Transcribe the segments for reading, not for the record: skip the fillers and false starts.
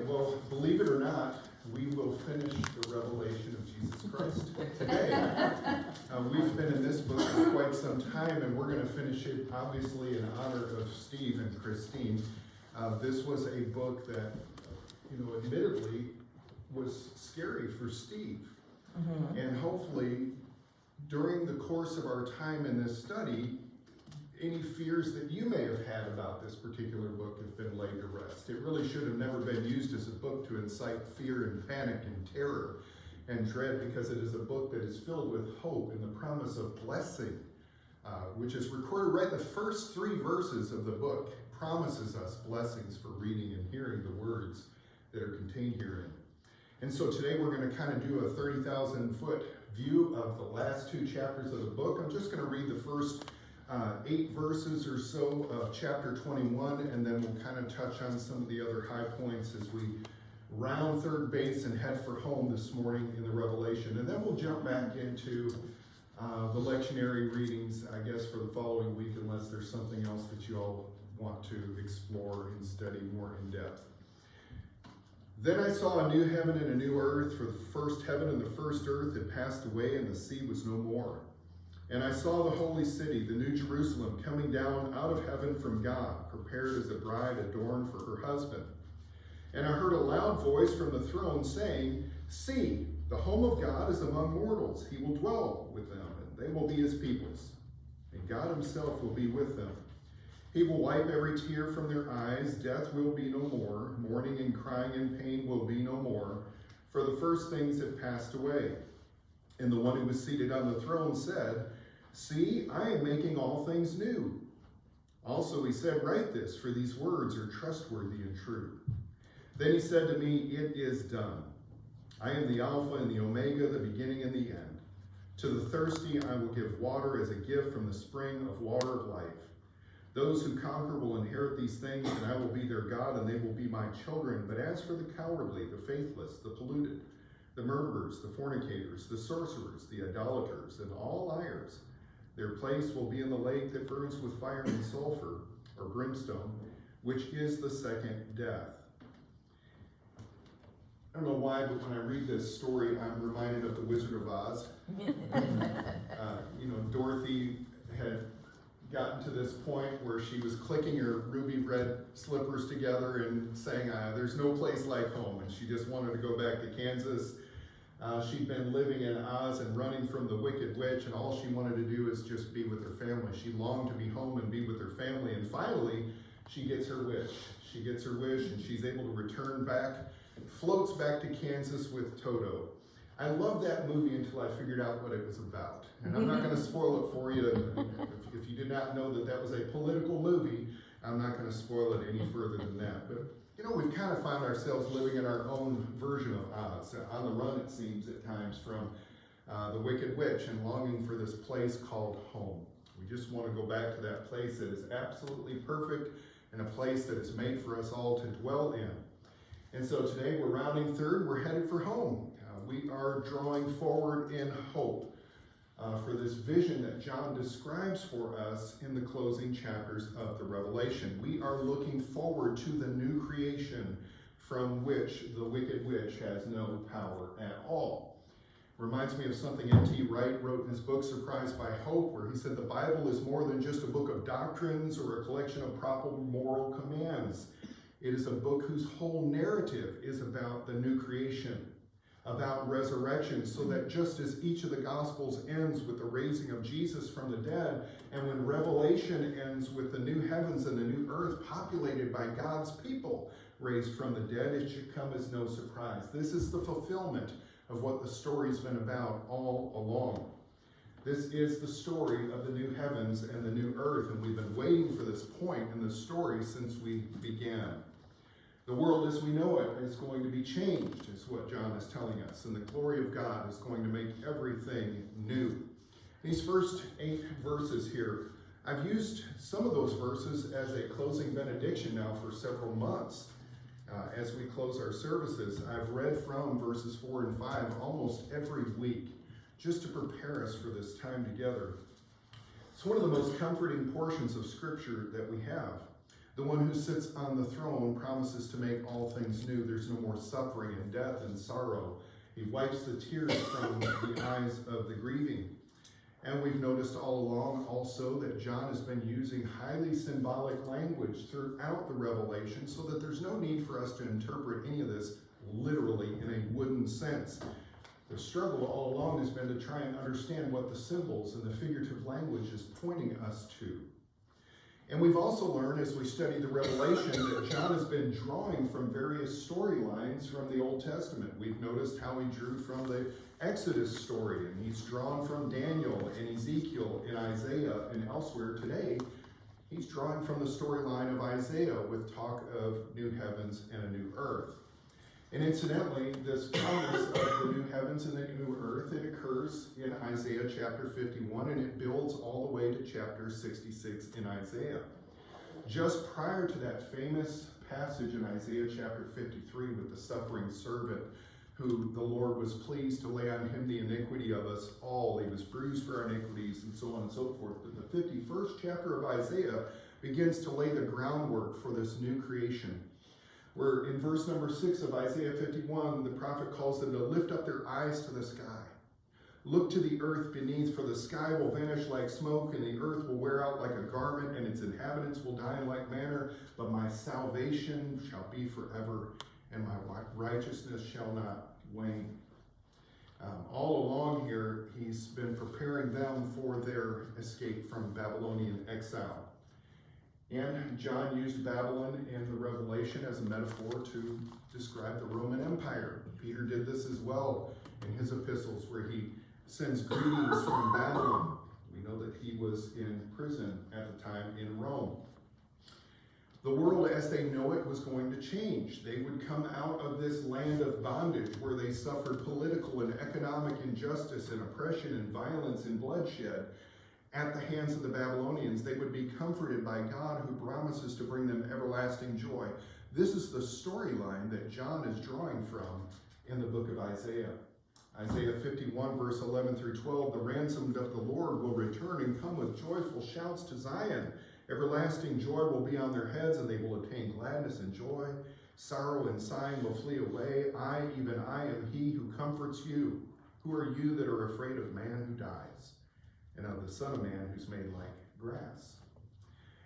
well, believe it or not, we will finish the revelation of Jesus Christ today. We've been in this book for quite some time, and we're going to finish it, obviously, in honor of Steve and Christine. This was a book that, admittedly, was scary for Steve. Mm-hmm. And hopefully, during the course of our time in this study, any fears that you may have had about this particular book have been laid to rest. It really should have never been used as a book to incite fear and panic and terror and dread, because it is a book that is filled with hope and the promise of blessing, which is recorded right in the first 3 verses of the book, promises us blessings for reading and hearing the words that are contained herein. And so today we're going to kind of do a 30,000-foot view of the last 2 chapters of the book. I'm just going to read the first 8 verses or so of chapter 21, and then we'll kind of touch on some of the other high points as we round third base and head for home this morning in the Revelation. And then we'll jump back into the lectionary readings, I guess, for the following week, unless there's something else that you all want to explore and study more in depth. Then I saw a new heaven and a new earth, for the first heaven and the first earth had passed away, and the sea was no more. And I saw the holy city, the new Jerusalem, coming down out of heaven from God, prepared as a bride adorned for her husband. And I heard a loud voice from the throne saying, "See, the home of God is among mortals. He will dwell with them, and they will be his peoples. And God himself will be with them. He will wipe every tear from their eyes. Death will be no more. Mourning and crying and pain will be no more, for the first things have passed away." And the one who was seated on the throne said, "See, I am making all things new." Also he said, "Write this, for these words are trustworthy and true." Then he said to me, "It is done. I am the Alpha and the Omega, the beginning and the end. To the thirsty I will give water as a gift from the spring of water of life. Those who conquer will inherit these things, and I will be their God, and they will be my children. But as for the cowardly, the faithless, the polluted, the murderers, the fornicators, the sorcerers, the idolaters, and all liars, their place will be in the lake that burns with fire and sulfur, or brimstone, which is the second death." I don't know why, but when I read this story, I'm reminded of the Wizard of Oz. Dorothy had gotten to this point where she was clicking her ruby red slippers together and saying, "There's no place like home," and she just wanted to go back to Kansas. She'd been living in Oz and running from the Wicked Witch, and all she wanted to do is just be with her family. She longed to be home and be with her family, and finally, she gets her wish. She gets her wish, and she's able to return back, floats back to Kansas with Toto. I loved that movie until I figured out what it was about. And I'm not going to spoil it for you. If you did not know that that was a political movie, I'm not going to spoil it any further than that. But we've kind of found ourselves living in our own version of Oz, on the run, it seems, at times from the Wicked Witch, and longing for this place called home. We just want to go back to that place that is absolutely perfect, and a place that is made for us all to dwell in. And so today we're rounding third, we're headed for home. We are drawing forward in hope for this vision that John describes for us in the closing chapters of the Revelation. We are looking forward to the new creation from which the Wicked Witch has no power at all. Reminds me of something N.T. Wright wrote in his book, Surprised by Hope, where he said the Bible is more than just a book of doctrines or a collection of proper moral commands. It is a book whose whole narrative is about the new creation, about resurrection, so that just as each of the Gospels ends with the raising of Jesus from the dead, and when Revelation ends with the new heavens and the new earth populated by God's people raised from the dead, it should come as no surprise. This is the fulfillment of what the story's been about all along. This is the story of the new heavens and the new earth, and we've been waiting for this point in the story since we began. The world as we know it is going to be changed, is what John is telling us, and the glory of God is going to make everything new. These first 8 verses here, I've used some of those verses as a closing benediction now for several months. As we close our services, I've read from verses 4 and 5 almost every week, just to prepare us for this time together. It's one of the most comforting portions of Scripture that we have. The one who sits on the throne promises to make all things new. There's no more suffering and death and sorrow. He wipes the tears from the eyes of the grieving. And we've noticed all along also that John has been using highly symbolic language throughout the Revelation so that there's no need for us to interpret any of this literally in a wooden sense. The struggle all along has been to try and understand what the symbols and the figurative language is pointing us to. And we've also learned as we study the Revelation that John has been drawing from various storylines from the Old Testament. We've noticed how he drew from the Exodus story, and he's drawn from Daniel and Ezekiel and Isaiah and elsewhere. Today, he's drawing from the storyline of Isaiah with talk of new heavens and a new earth. And incidentally, this promise of the new heavens and the new earth, it occurs in Isaiah chapter 51, and it builds all the way to chapter 66 in Isaiah. Just prior to that famous passage in Isaiah chapter 53 with the suffering servant, who the Lord was pleased to lay on him the iniquity of us all. He was bruised for our iniquities, and so on and so forth. But the 51st chapter of Isaiah begins to lay the groundwork for this new creation. Where in verse number 6 of Isaiah 51, the prophet calls them to lift up their eyes to the sky. Look to the earth beneath, for the sky will vanish like smoke, and the earth will wear out like a garment, and its inhabitants will die in like manner. But my salvation shall be forever, and my righteousness shall not wane. All along here, he's been preparing them for their escape from Babylonian exile. And John used Babylon in the Revelation as a metaphor to describe the Roman Empire. Peter did this as well in his epistles, where he sends greetings from Babylon. We know that he was in prison at the time in Rome. The world as they know it was going to change. They would come out of this land of bondage where they suffered political and economic injustice and oppression and violence and bloodshed at the hands of the Babylonians. They would be comforted by God, who promises to bring them everlasting joy. This is the storyline that John is drawing from in the book of Isaiah. Isaiah 51 verse 11 through 12, the ransomed of the Lord will return and come with joyful shouts to Zion. Everlasting joy will be on their heads, and they will obtain gladness and joy. Sorrow and sighing will flee away. I, even I, am he who comforts you. Who are you that are afraid of man who dies, and of the Son of Man who's made like grass?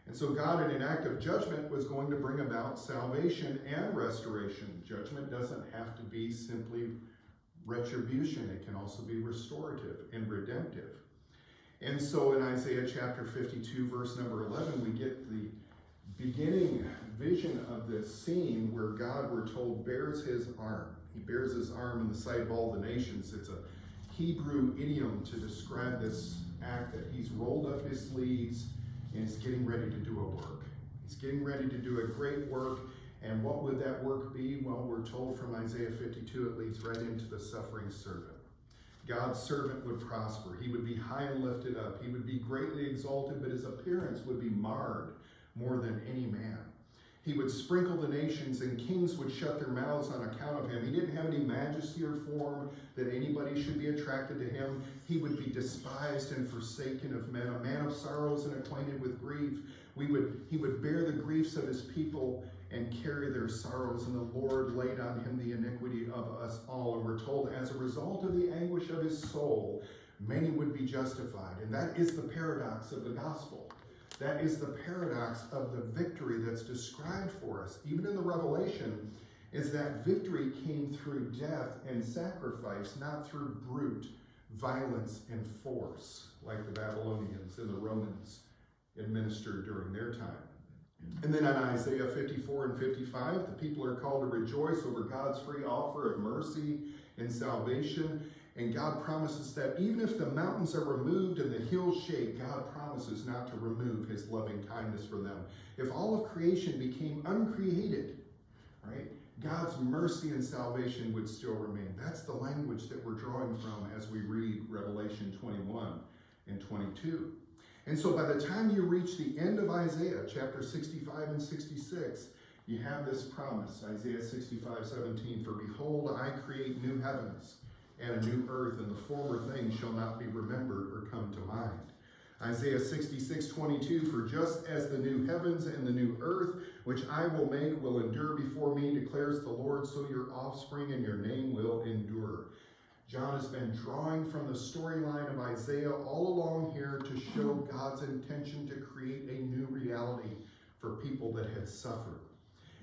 And so God, in an act of judgment, was going to bring about salvation and restoration. Judgment doesn't have to be simply retribution. It can also be restorative and redemptive. And so in Isaiah chapter 52, verse number 11, we get the beginning vision of this scene where God, we're told, bears his arm. He bears his arm in the sight of all the nations. It's a Hebrew idiom to describe this act that he's rolled up his sleeves and is getting ready to do a work. He's getting ready to do a great work. And what would that work be? Well, we're told from Isaiah 52, it leads right into the suffering servant. God's servant would prosper. He would be high and lifted up. He would be greatly exalted, but his appearance would be marred more than any man. He would sprinkle the nations, and kings would shut their mouths on account of him. He didn't have any majesty or form that anybody should be attracted to him. He would be despised and forsaken of men, a man of sorrows and acquainted with grief. He would bear the griefs of his people and carry their sorrows, and the Lord laid on him the iniquity of us all. And we're told, as a result of the anguish of his soul, many would be justified. And that is the paradox of the gospel. That is the paradox of the victory that's described for us, even in the Revelation, is that victory came through death and sacrifice, not through brute violence and force, like the Babylonians and the Romans administered during their time. And then on Isaiah 54 and 55, the people are called to rejoice over God's free offer of mercy and salvation. And God promises that even if the mountains are removed and the hills shake, God promises not to remove his loving kindness from them. If all of creation became uncreated, right, God's mercy and salvation would still remain. That's the language that we're drawing from as we read Revelation 21 and 22. And so by the time you reach the end of Isaiah, chapter 65 and 66, you have this promise, Isaiah 65:17, for behold, I create new heavens and a new earth, and the former things shall not be remembered or come to mind. Isaiah 66:22, for just as the new heavens and the new earth, which I will make, will endure before me, declares the Lord, so your offspring and your name will endure. John has been drawing from the storyline of Isaiah all along here to show God's intention to create a new reality for people that had suffered.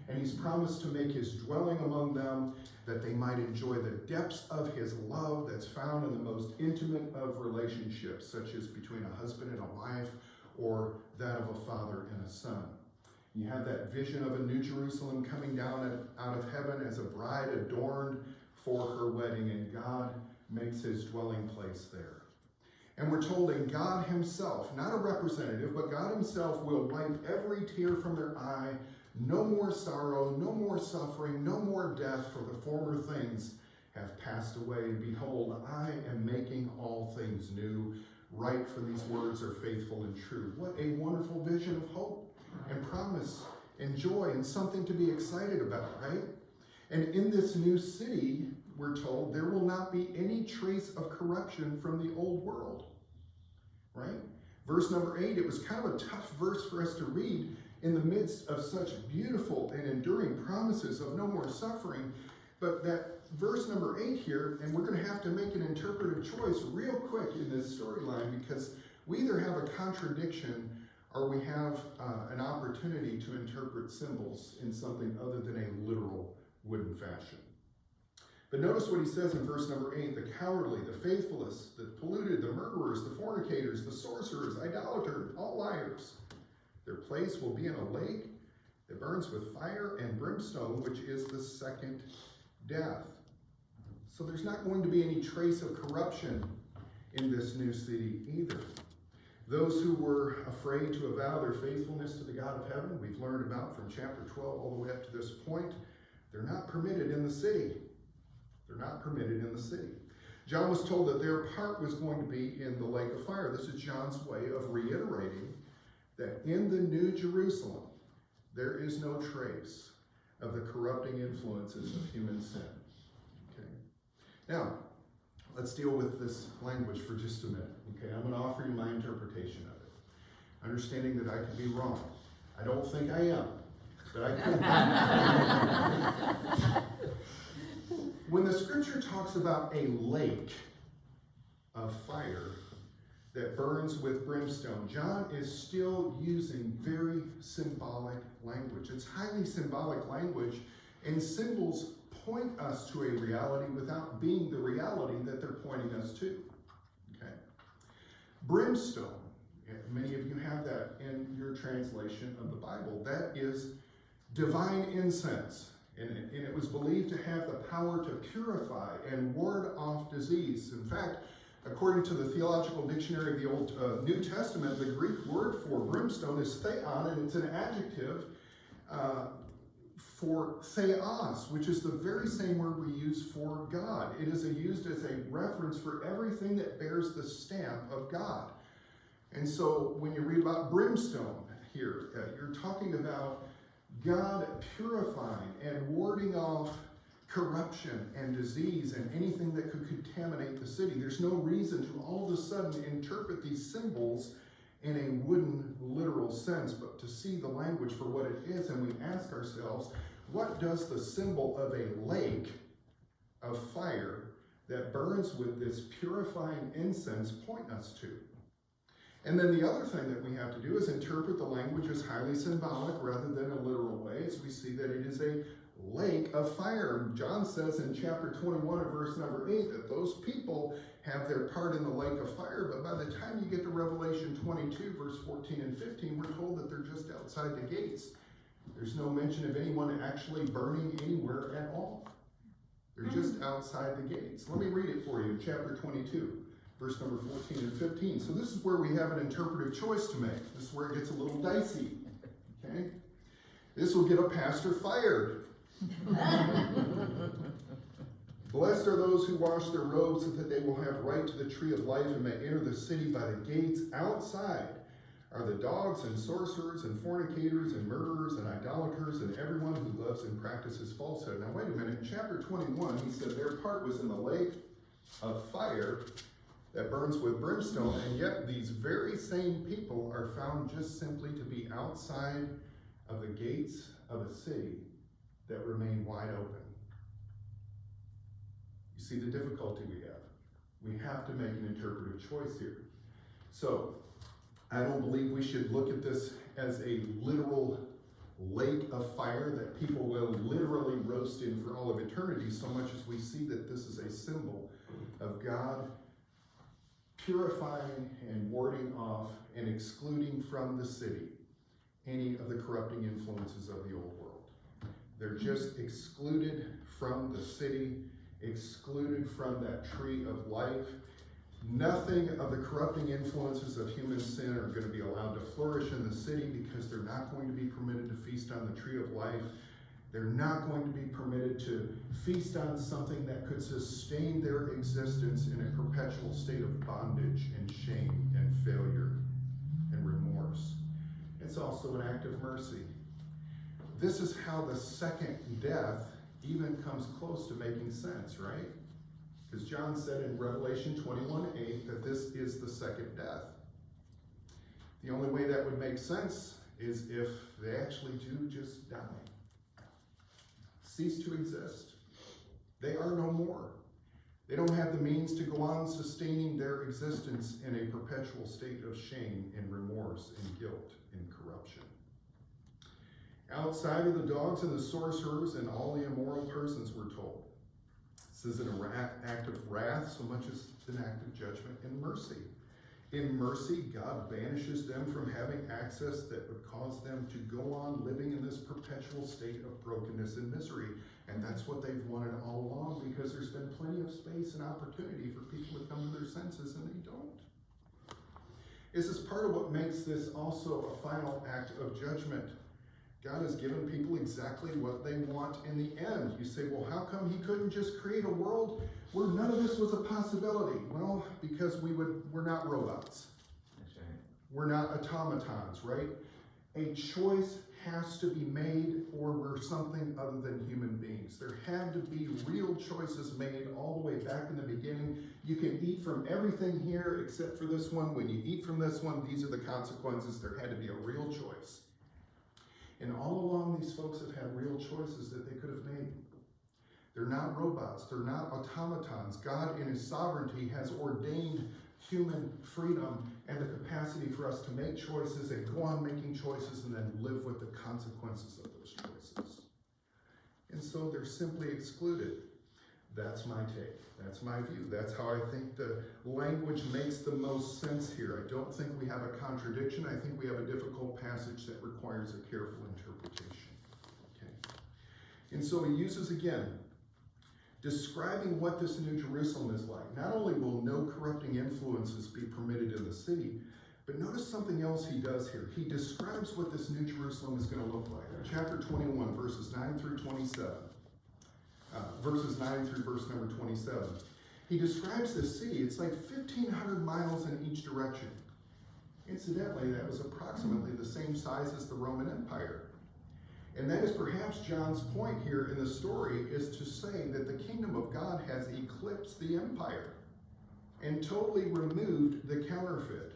And he's promised to make his dwelling among them, that they might enjoy the depths of his love that's found in the most intimate of relationships, such as between a husband and a wife, or that of a father and a son. You have that vision of a new Jerusalem coming down out of heaven as a bride adorned for her wedding, and God makes his dwelling place there. And we're told that God himself, not a representative, but God himself will wipe every tear from their eye. No more sorrow, no more suffering, no more death, for the former things have passed away. Behold, I am making all things new. Write, for these words are faithful and true. What a wonderful vision of hope and promise and joy and something to be excited about, right? And in this new city, we're told, there will not be any trace of corruption from the old world, right? Verse number 8, it was kind of a tough verse for us to read in the midst of such beautiful and enduring promises of no more suffering. But that verse number 8 here, and we're going to have to make an interpretive choice real quick in this storyline, because we either have a contradiction or we have an opportunity to interpret symbols in something other than a literal wooden fashion. But notice what he says in verse number 8, the cowardly, the faithless, the polluted, the murderers, the fornicators, the sorcerers, idolaters, all liars. Their place will be in a lake that burns with fire and brimstone, which is the second death. So there's not going to be any trace of corruption in this new city either. Those who were afraid to avow their faithfulness to the God of heaven, we've learned about from chapter 12 all the way up to this point, they're not permitted in the city. They're not permitted in the city. John was told that their part was going to be in the lake of fire. This is John's way of reiterating that in the New Jerusalem, there is no trace of the corrupting influences of human sin. Okay. Now, let's deal with this language for just a minute. Okay, I'm going to offer you my interpretation of it, understanding that I could be wrong. I don't think I am, but I could be. When the scripture talks about a lake of fire that burns with brimstone, John is still using very symbolic language. It's highly symbolic language, and symbols point us to a reality without being the reality that they're pointing us to. Okay? Brimstone, many of you have that in your translation of the Bible. That is divine incense, and it was believed to have the power to purify and ward off disease. In fact, according to the Theological Dictionary of the Old New Testament, the Greek word for brimstone is theon, and it's an adjective for theos, which is the very same word we use for God. It is used as a reference for everything that bears the stamp of God. And so when you read about brimstone here, you're talking about God purifying and warding off corruption and disease and anything that could contaminate the city. There's no reason to all of a sudden interpret these symbols in a wooden literal sense, but to see the language for what it is. And we ask ourselves, what does the symbol of a lake of fire that burns with this purifying incense point us to? And then the other thing that we have to do is interpret the language as highly symbolic rather than a literal way, as we see that it is a lake of fire. John says in chapter 21 of verse number 8 that those people have their part in the lake of fire, but by the time you get to Revelation 22 verse 14 and 15, we're told that they're just outside the gates. There's no mention of anyone actually burning anywhere at all. They're just outside the gates. Let me read it for you in chapter 22, verse number 14 and 15. So this is where we have an interpretive choice to make. This is where it gets a little dicey. Okay? This will get a pastor fired. Blessed are those who wash their robes, so that they will have right to the tree of life and may enter the city by the gates. Outside are the dogs and sorcerers and fornicators and murderers and idolaters and everyone who loves and practices falsehood. Now wait a minute, in chapter 21 he said their part was in the lake of fire that burns with brimstone, and yet these very same people are found just simply to be outside of the gates of a city that remain wide open. You see the difficulty we have. We have to make an interpretive choice here. So, I don't believe we should look at this as a literal lake of fire that people will literally roast in for all of eternity, so much as we see that this is a symbol of God purifying and warding off and excluding from the city any of the corrupting influences of the old world. They're just excluded from the city, excluded from that tree of life. Nothing of the corrupting influences of human sin are going to be allowed to flourish in the city, because they're not going to be permitted to feast on the tree of life. They're not going to be permitted to feast on something that could sustain their existence in a perpetual state of bondage and shame and failure and remorse. It's also an act of mercy. This is how the second death even comes close to making sense, right? Because John said in Revelation 21:8 that this is the second death. The only way that would make sense is if they actually do just die. Cease to exist. They are no more. They don't have the means to go on sustaining their existence in a perpetual state of shame and remorse and guilt and corruption. Outside of the dogs and the sorcerers and all the immoral persons, we're told. This isn't an act of wrath so much as an act of judgment and mercy. In mercy, God banishes them from having access that would cause them to go on living in this perpetual state of brokenness and misery. And that's what they've wanted all along, because there's been plenty of space and opportunity for people to come to their senses, and they don't. This is part of what makes this also a final act of judgment. God has given people exactly what they want in the end. You say, well, how come he couldn't just create a world where none of this was a possibility? Well, because we're not robots. That's right. We're not automatons, right? A choice has to be made, or we're something other than human beings. There had to be real choices made all the way back in the beginning. You can eat from everything here except for this one. When you eat from this one, these are the consequences. There had to be a real choice. And all along, these folks have had real choices that they could have made. They're not robots. They're not automatons. God, in his sovereignty, has ordained human freedom and the capacity for us to make choices and go on making choices and then live with the consequences of those choices. And so they're simply excluded. That's my take. That's my view. That's how I think the language makes the most sense here. I don't think we have a contradiction. I think we have a difficult passage that requires a careful interpretation. Okay. And so he uses again, describing what this New Jerusalem is like. Not only will no corrupting influences be permitted in the city, but notice something else he does here. He describes what this New Jerusalem is going to look like. Chapter 21, verses 9 through 27. Verses 9 through verse number 27. He describes this city. It's like 1,500 miles in each direction. Incidentally, that was approximately the same size as the Roman Empire. And that is perhaps John's point here in the story, is to say that the kingdom of God has eclipsed the empire and totally removed the counterfeit.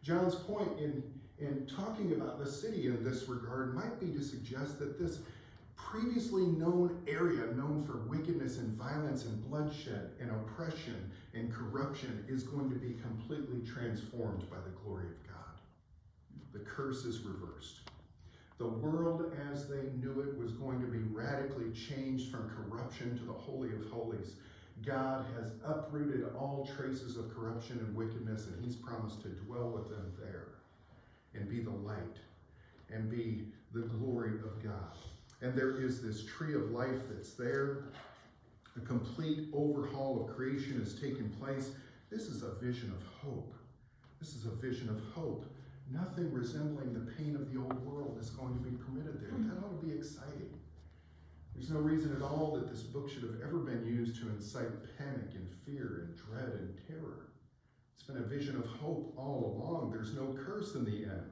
John's point in talking about the city in this regard might be to suggest that this previously known area, known for wickedness and violence and bloodshed and oppression and corruption, is going to be completely transformed by the glory of God. The curse is reversed. The world as they knew it was going to be radically changed from corruption to the Holy of Holies. God has uprooted all traces of corruption and wickedness, and he's promised to dwell with them there and be the light and be the glory of God. And there is this tree of life that's there. A complete overhaul of creation has taken place. This is a vision of hope. This is a vision of hope. Nothing resembling the pain of the old world is going to be permitted there. That ought to be exciting. There's no reason at all that this book should have ever been used to incite panic and fear and dread and terror. It's been a vision of hope all along. There's no curse in the end.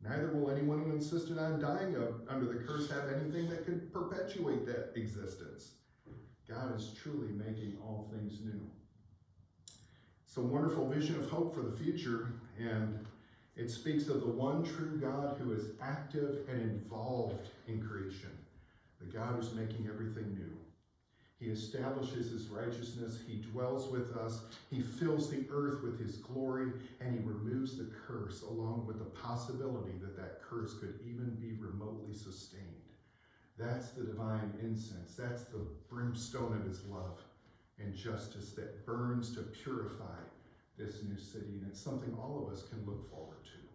Neither will anyone who insisted on dying under the curse have anything that could perpetuate that existence. God is truly making all things new. It's a wonderful vision of hope for the future, and it speaks of the one true God who is active and involved in creation, the God who's making everything new. He establishes his righteousness, he dwells with us, he fills the earth with his glory, and he removes the curse, along with the possibility that that curse could even be remotely sustained. That's the divine incense. That's the brimstone of his love and justice that burns to purify this new city, and it's something all of us can look forward to.